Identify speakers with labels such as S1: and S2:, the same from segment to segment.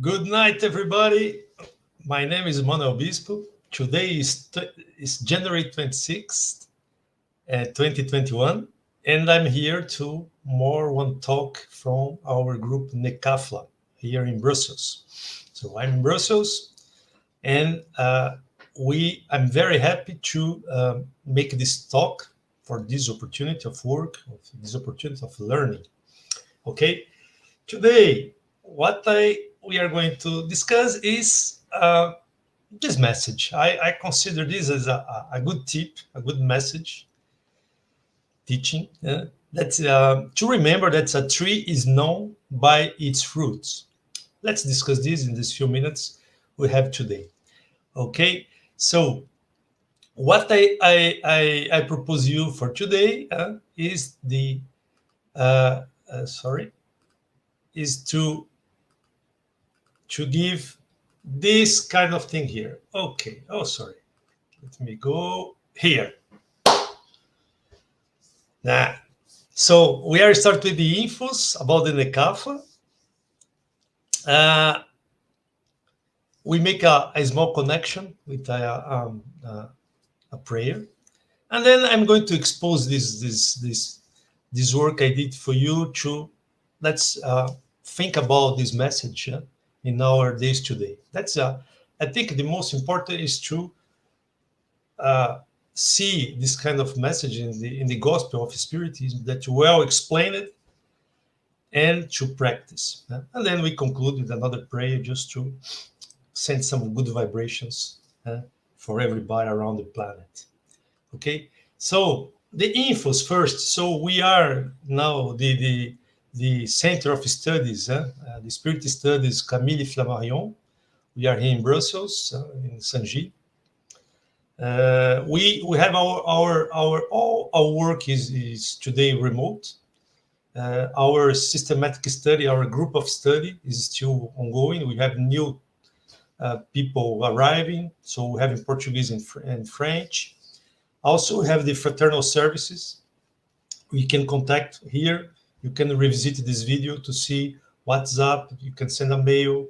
S1: Good night, everybody. My name is Manuel Bispo. Today is January 26th, 2021, and I'm here to more one talk from our group NECAFLA here in Brussels. So I'm in Brussels, and I'm very happy to make this talk for this opportunity of work, of this opportunity of learning. Okay, today we are going to discuss is this message. I consider this as a good tip, a good message teaching. That's to remember that a tree is known by its fruits. Let's discuss this in these few minutes we have today. Okay, so what I propose you for today is sorry is to give this kind of thing here. Okay. Oh, sorry. Let me go here. Nah. So we are start with the infos about the NECAFA. We make a small connection with a prayer, and then I'm going to expose this work I did for you to let's think about this message in our days today. That's I think the most important is to see this kind of message in the Gospel of Spiritism that well explained and to practice. And then we conclude with another prayer just to send some good vibrations for everybody around the planet. Okay, so the infos first. So we are now the Center of Studies, the Spirit Studies Camille Flammarion. We are here in Brussels, in Saint-Gilles. We have our all our work is today remote. Our systematic study, our group of study is still ongoing. We have new people arriving, so we have in Portuguese and French. Also, we have the fraternal services. You can contact here. You can revisit this video to see WhatsApp. You can send a mail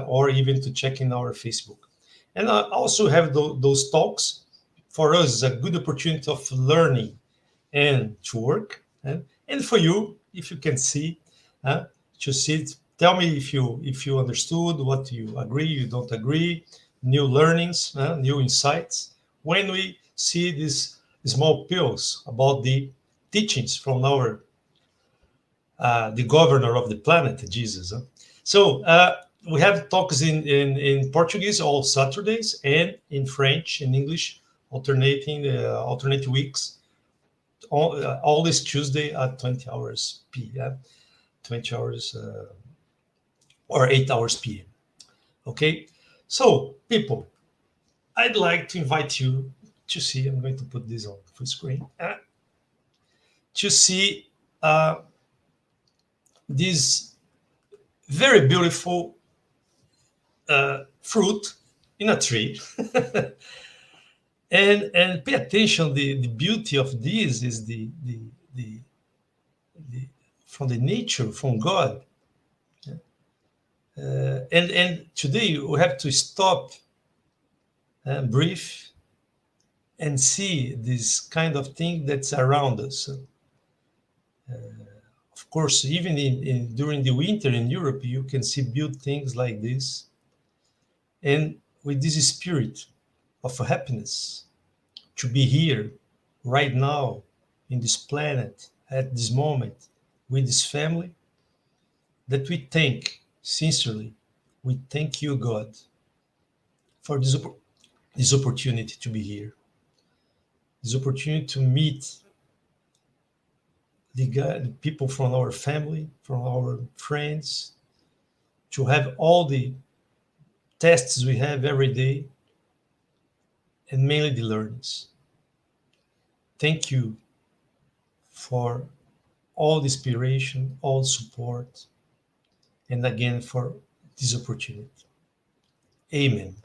S1: or even to check in our Facebook. And I also have those talks. For us, it's a good opportunity of learning and to work. And for you, if you can see, to see it, tell me if you understood, what you agree, you don't agree, new learnings, new insights. When we see these small pills about the teachings from our the governor of the planet, Jesus. So we have talks in Portuguese all Saturdays and in French and English, alternating alternate weeks. All this Tuesday at 20 hours p.m., 20 hours or 8 hours p.m. Okay, so people, I'd like to invite you to see. I'm going to put this on full screen to see this very beautiful fruit in a tree. and pay attention, the beauty of this is the from the nature, from God. And today we have to stop and breathe and see this kind of thing that's around us. Of course, even during the winter in Europe, you can see beautiful things like this. And with this spirit of happiness, to be here right now in this planet at this moment with this family, that we thank sincerely, we thank you, God, for this opportunity to be here, this opportunity to meet the people from our family, from our friends, to have all the tests we have every day, and mainly the learnings. Thank you for all the inspiration, all the support, and again for this opportunity. Amen.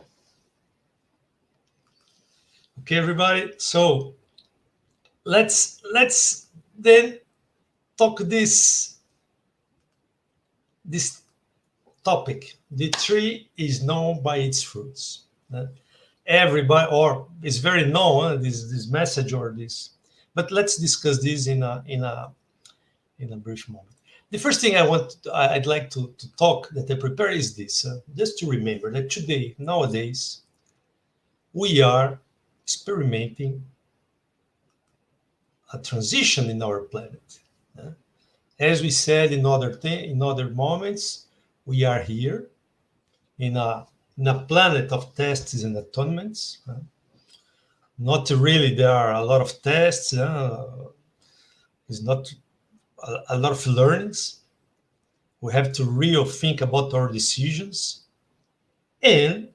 S1: Okay, everybody. So let's then talk this topic. The tree is known by its fruits. Everybody, or is very known, this message or this. But let's discuss this in a brief moment. The first thing I'd like to talk that I prepare is this, just to remember that today, nowadays, we are experimenting a transition in our planet. As we said in other moments, we are here in a planet of tests and atonements. Not really, there are a lot of tests. It's not a lot of learnings. We have to really think about our decisions. And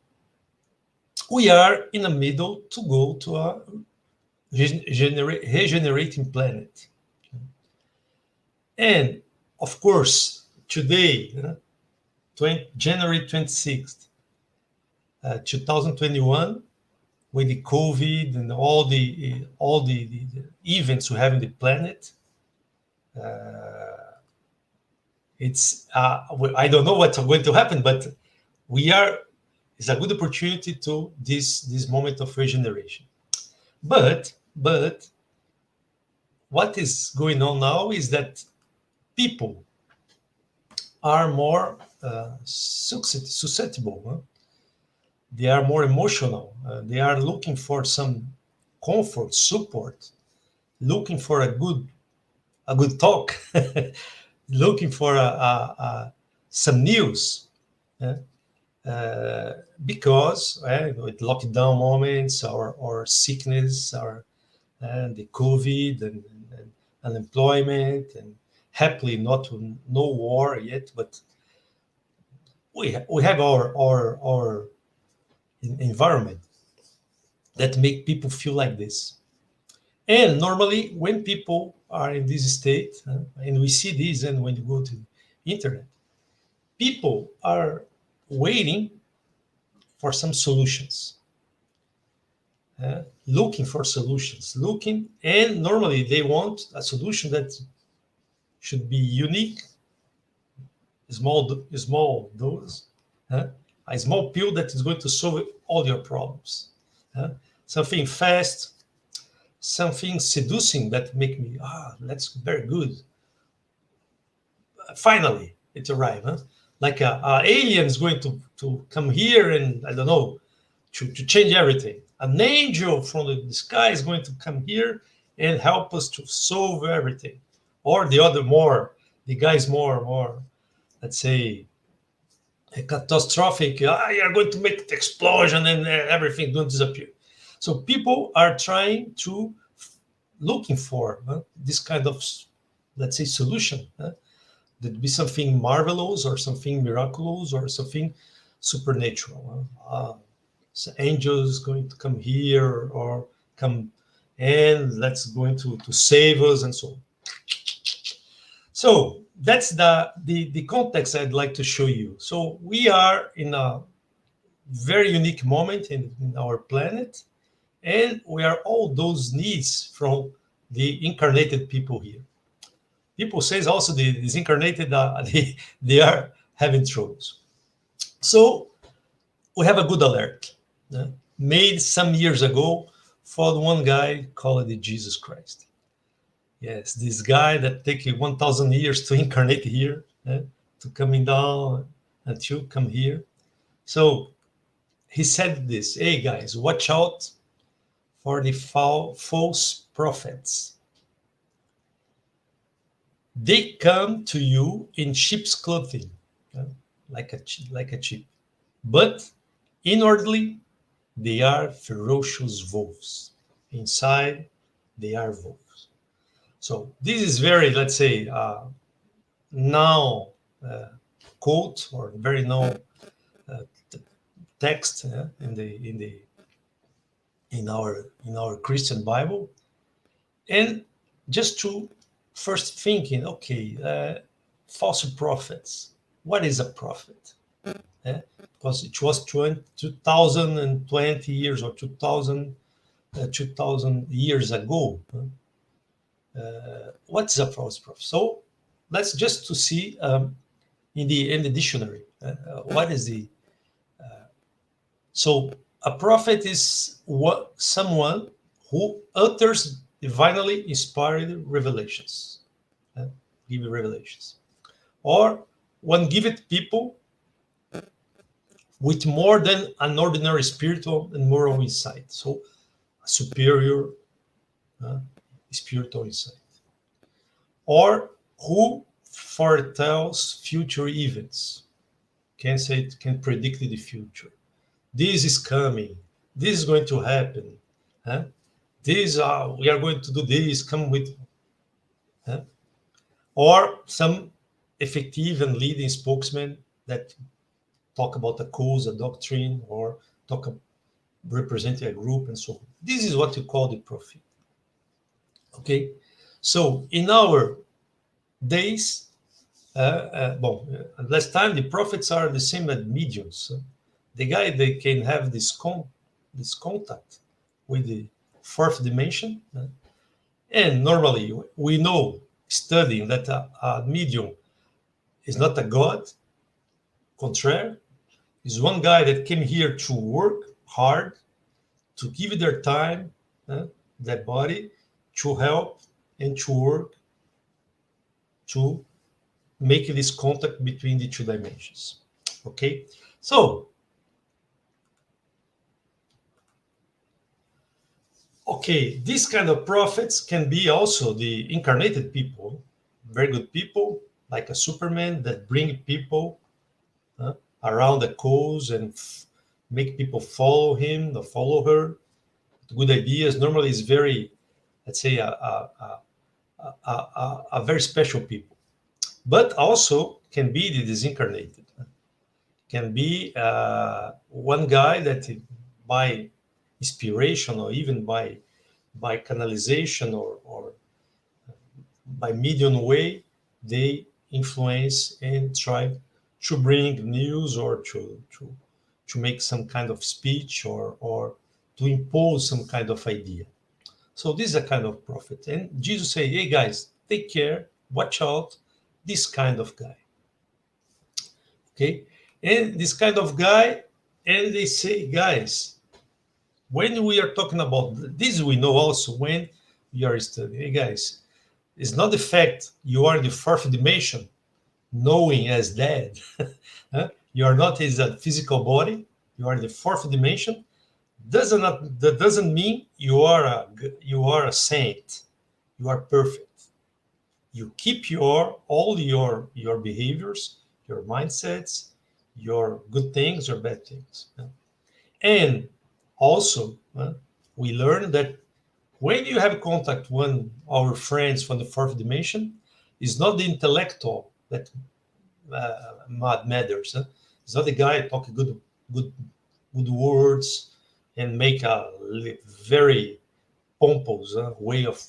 S1: we are in the middle to go to a regenerating planet. And of course, today, January 26th, 2021, with the COVID and all the events we have in the planet, it's I don't know what's going to happen, but it's a good opportunity to this moment of regeneration. But what is going on now is that people are more susceptible. They are more emotional. They are looking for some comfort, support, looking for a good talk, looking for some news. Because with lockdown moments or sickness or the COVID and unemployment, and happily no war yet, but we have our environment that make people feel like this. And normally when people are in this state, and we see this, and when you go to the internet, people are waiting for some solutions, looking for solutions, and normally they want a solution that should be unique, small dose, a small pill that is going to solve all your problems, something fast, something seducing that make me, that's very good. Finally, it arrived, like a alien is going to come here and, I don't know, to change everything. An angel from the sky is going to come here and help us to solve everything. Or the guys more, let's say, catastrophic. You're going to make the explosion and everything going to disappear. So people are trying to looking for this kind of, let's say, solution. There'd be something marvelous or something miraculous or something supernatural. So angels going to come here or come and that's going to save us and so on. So that's the context I'd like to show you. So we are in a very unique moment in our planet, and we are all those needs from the incarnated people here. People says also the disincarnated, they are having troubles. So we have a good alert made some years ago for one guy called Jesus Christ. Yes, this guy that take 1,000 years to incarnate here, to coming down until come here. So he said this, hey guys, watch out for the false prophets. They come to you in sheep's clothing, like a sheep, but inwardly they are ferocious wolves. Inside they are wolves. So this is very, let's say, now quote or very known text in our Christian Bible, and just to first thinking, okay, false prophets. What is a prophet? Because it was 2020 years or 2000 years ago. What's a false prophet? So let's just to see in the dictionary. What is the so a prophet is what someone who utters divinely inspired revelations, uh, give revelations, or one given people with more than an ordinary spiritual and moral insight. So a superior uh, spiritual insight, or who foretells future events, can say it can predict the future. This is coming. This is going to happen. Huh? This we are going to do this. Come with, huh? Or some effective and leading spokesman that talk about a cause, a doctrine, or talk representing a group and so on. This is what you call the prophet. Okay, so in our days, last time the prophets are the same as mediums. The guy they can have this contact with the fourth dimension, and normally we know studying that a medium is not a god. Contrary, is one guy that came here to work hard, to give their time, their body, to help and to work to make this contact between the two dimensions. Okay, so okay, these kind of prophets can be also the incarnated people, very good people, like a Superman that bring people around the cause and make people follow him or follow her. Good ideas. Normally, is very, let's say, a very special people, but also can be the disincarnated. Can be one guy that by inspiration or even by canalization or by medium way, they influence and try to bring news or to make some kind of speech or to impose some kind of idea. So this is a kind of prophet. And Jesus say, hey guys, take care, watch out, this kind of guy. Okay? And this kind of guy, and they say, guys, when we are talking about this, we know also when we are studying, hey guys, it's not the fact you are in the fourth dimension, knowing as dead. You are not as a physical body, you are in the fourth dimension. That doesn't mean you are a saint, you are perfect. You keep all your behaviors, your mindsets, your good things or bad things. And also, we learn that when you have contact with our friends from the fourth dimension, it's not the intellectual that matters. It's not the guy talking good words and make a very pompous way of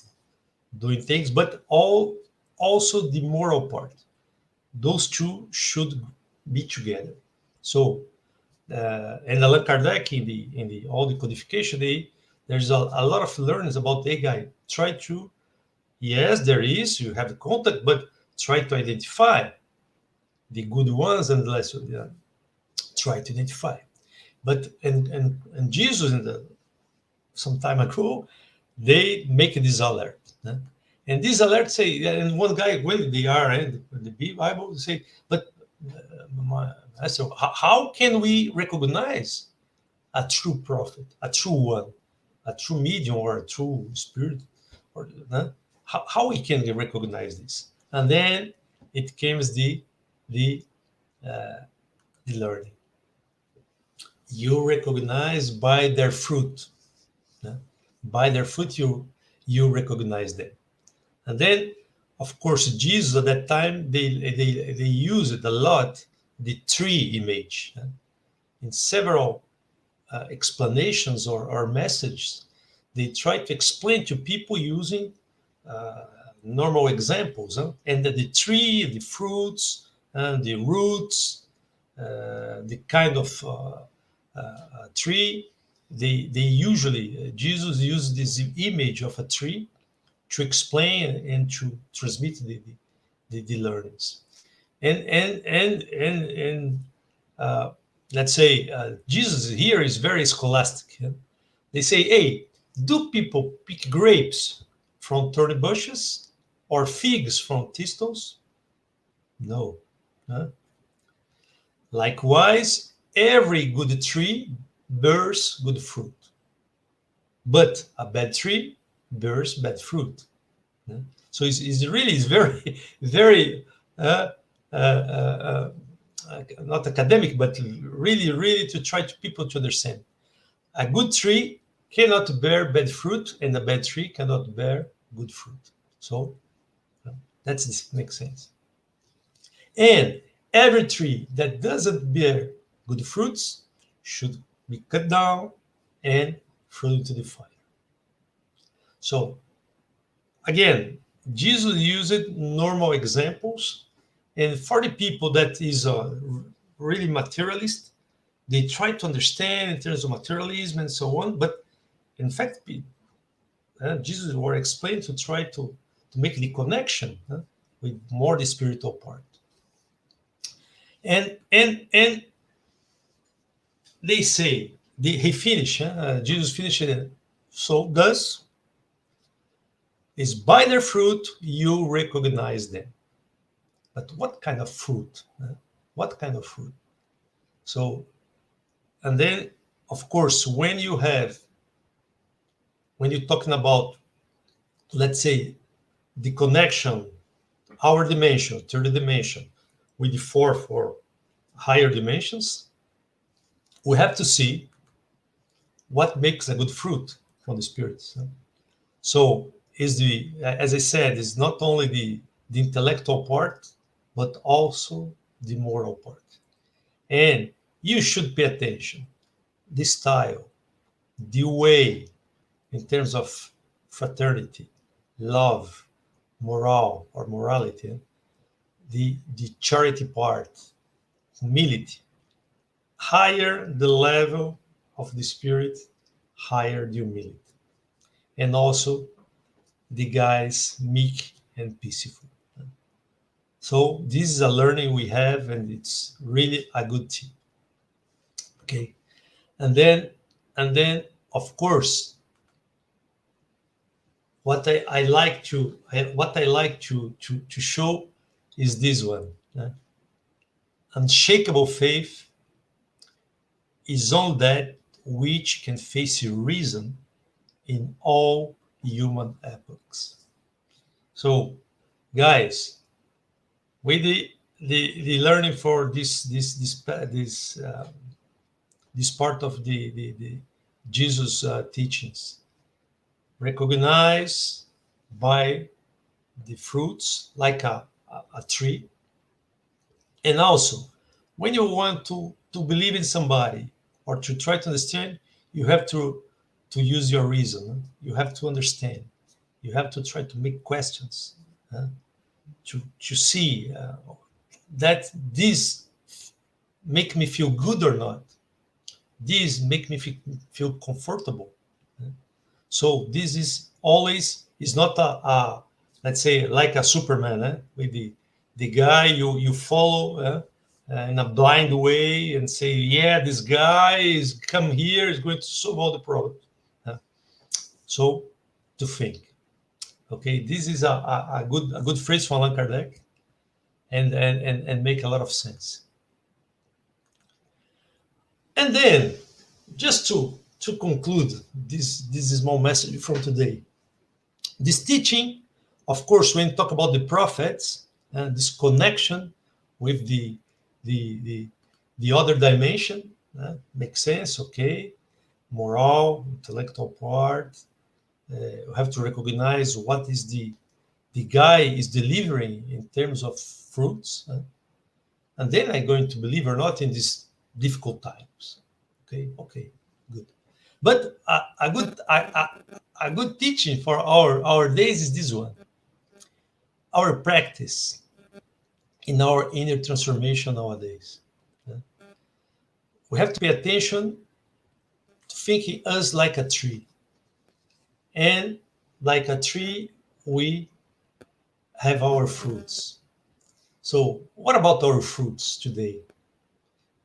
S1: doing things, but also the moral part. Those two should be together. So, and Allan Kardec in the all the codification, there's a lot of learnings about the guy. Try to, yes, there is, you have contact, but try to identify the good ones and the less. Try to identify. But and Jesus some time ago, they make this alert. And this alert say, and one guy when they are in the Bible say, but master, how can we recognize a true prophet, a true one, a true medium or a true spirit, or how we can recognize this? And then it comes the learning. You recognize by their fruit. By their fruit, you recognize them. And then, of course, Jesus at that time they used a lot the tree image in several explanations or messages. They try to explain to people using normal examples, and the tree, the fruits, and the roots, the kind of tree. They usually Jesus used this image of a tree to explain and to transmit the learnings. And let's say Jesus here is very scholastic. Yeah? They say, hey, do people pick grapes from thorny bushes or figs from thistles? No. Huh? Likewise, every good tree bears good fruit, but a bad tree bears bad fruit. Yeah? So it's very, very uh, uh, uh, not academic, but really, really to try to people to understand. A good tree cannot bear bad fruit, and a bad tree cannot bear good fruit. So that's this makes sense. And every tree that doesn't bear good fruits should be cut down and thrown into the fire. So again, Jesus used normal examples, and for the people that is really materialist, they try to understand in terms of materialism and so on. But in fact, Jesus were explained to try to make the connection with more the spiritual part. And they say he finished. Jesus finished it. So thus is by their fruit you recognize them. But what kind of fruit? What kind of fruit? So, and then of course, when you're talking about, let's say, the connection, our dimension, third dimension, with the fourth or higher dimensions, we have to see what makes a good fruit from the spirits. So is the, as I said, is not only the intellectual part, but also the moral part. And you should pay attention. The style, the way, in terms of fraternity, love, morale or morality, the charity part, humility. Higher the level of the spirit, higher the humility. And also the guys meek and peaceful. So this is a learning we have, and it's really a good thing. Okay. And then of course, what I like to show is this one. Unshakable faith is on that which can face reason in all human epochs. So, guys, with the learning for this part of the Jesus teachings, recognize by the fruits like a tree. And also, when you want to believe in somebody or to try to understand, you have to use your reason. You have to understand. You have to try to make questions, to see that this make me feel good or not. This make me feel comfortable. So this is always is not a let's say like a Superman with the guy you follow in a blind way and say, yeah, this guy is come here is going to solve all the problems. So to think, okay, this is a good phrase from Allan Kardec, and make a lot of sense. And then, just to conclude this small message from today, this teaching, of course, when you talk about the prophets and this connection with the other dimension, makes sense, okay? Moral, intellectual part. You have to recognize what is the guy is delivering in terms of fruits. And then I'm going to believe or not in these difficult times. Okay, good. But a good teaching for our days is this one. Our practice in our inner transformation nowadays. We have to pay attention to thinking us like a tree. And like a tree, we have our fruits. So what about our fruits today?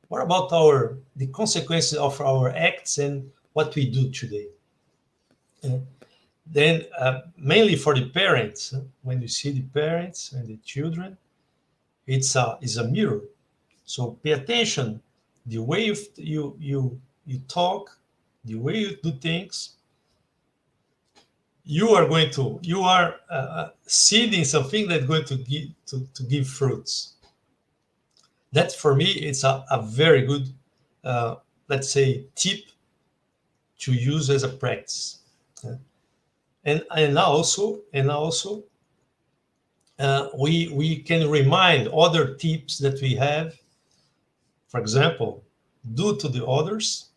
S1: What about our the consequences of our acts and what we do today? Uh, then mainly for the parents, when you see the parents and the children, it's a mirror. So pay attention the way you talk, the way you do things. You are seeding something that's going to give fruits. That for me it's a very good let's say tip to use as a practice. Uh, and also we can remind other tips that we have. For example, do to the others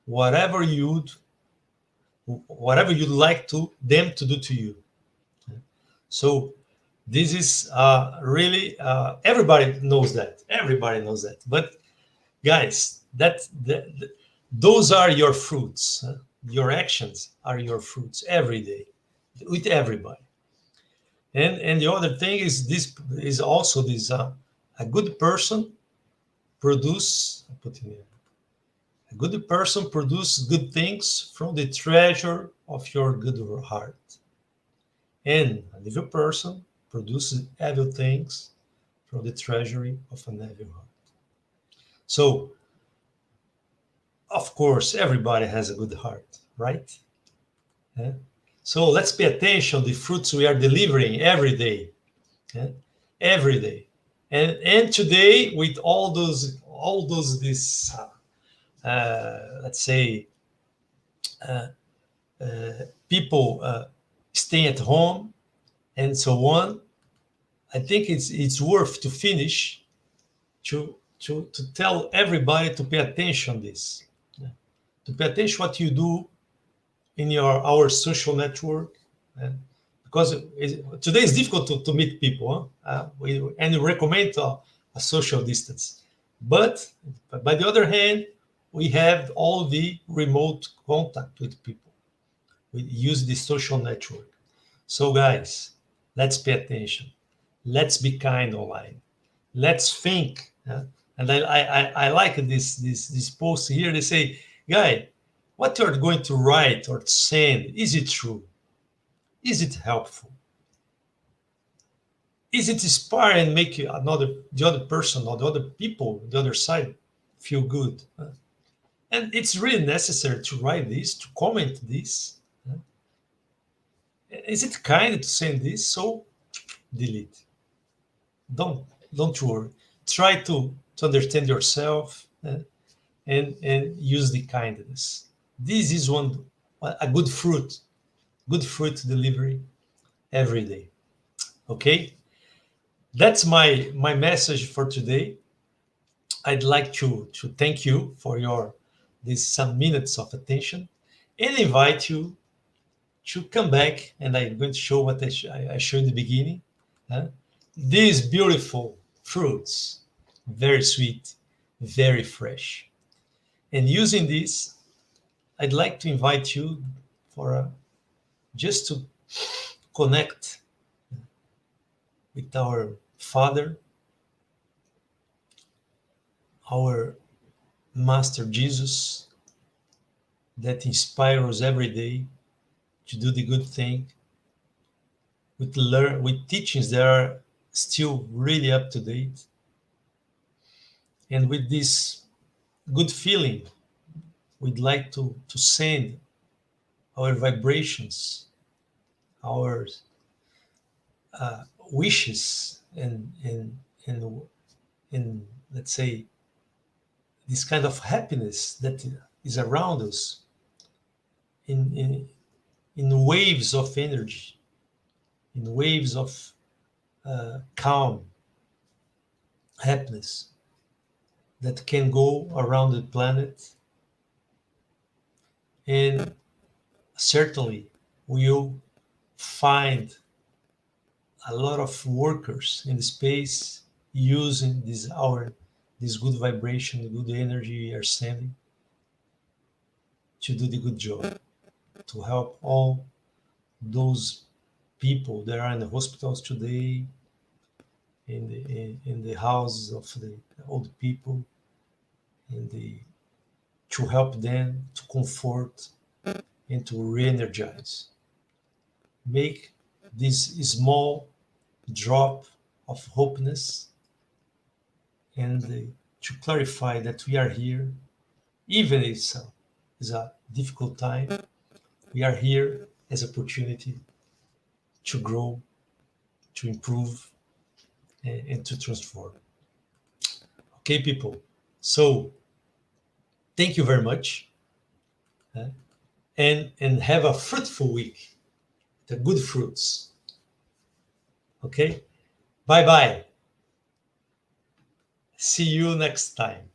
S1: whatever you'd like to them to do to you. So this is really everybody knows that. Everybody knows that. But guys, those are your fruits. Your actions are your fruits every day with everybody. And the other thing is this is also this a good person produce I put in here, a good person produces good things from the treasure of your good heart, and an evil person produces evil things from the treasury of an evil heart. So of course everybody has a good heart, right? Yeah? So let's pay attention to the fruits we are delivering every day. Yeah? Every day. And today with all those this let's say people staying at home and so on, I think it's worth to finish to tell everybody to pay attention this. Yeah. To pay attention what you do in our social network. uh, because today is difficult to meet people, huh? And we recommend a social distance. But by the other hand, we have all the remote contact with people. We use the social network. So guys, let's pay attention. Let's be kind online. Let's think. And I like this post here. They say, guy, what you're going to write or send, is it true? Is it helpful? Is it inspire and make the other person or the other people, the other side feel good? And it's really necessary to write this, to comment this. Is it kind to send this? So delete. Don't don't worry. Try to understand yourself and use the kindness. This is one a good fruit delivery every day. Okay, that's my message for today. I'd like to thank you for your these some minutes of attention and invite you to come back. And I'm going to show what I showed in the beginning. huh? These beautiful fruits, very sweet, very fresh. And using this, I'd like to invite you for just to connect with our Father, our Master Jesus, that inspires us every day to do the good thing, with teachings that are still really up to date, and with this good feeling, we'd like to send our vibrations, our wishes, and let's say this kind of happiness that is around us in in waves of energy, in waves of calm, happiness that can go around the planet, and certainly we'll find a lot of workers in the space using this good vibration, the good energy we are sending to do the good job, to help all those people that are in the hospitals today, in the houses of the old people, and to help them, to comfort, and to re-energize. Make this small drop of hopeness, and to clarify that we are here, even if it's a difficult time, we are here as opportunity to grow, to improve, and to transform. Okay, people. So thank you very much, and have a fruitful week. The good fruits. Okay. Bye bye. See you next time.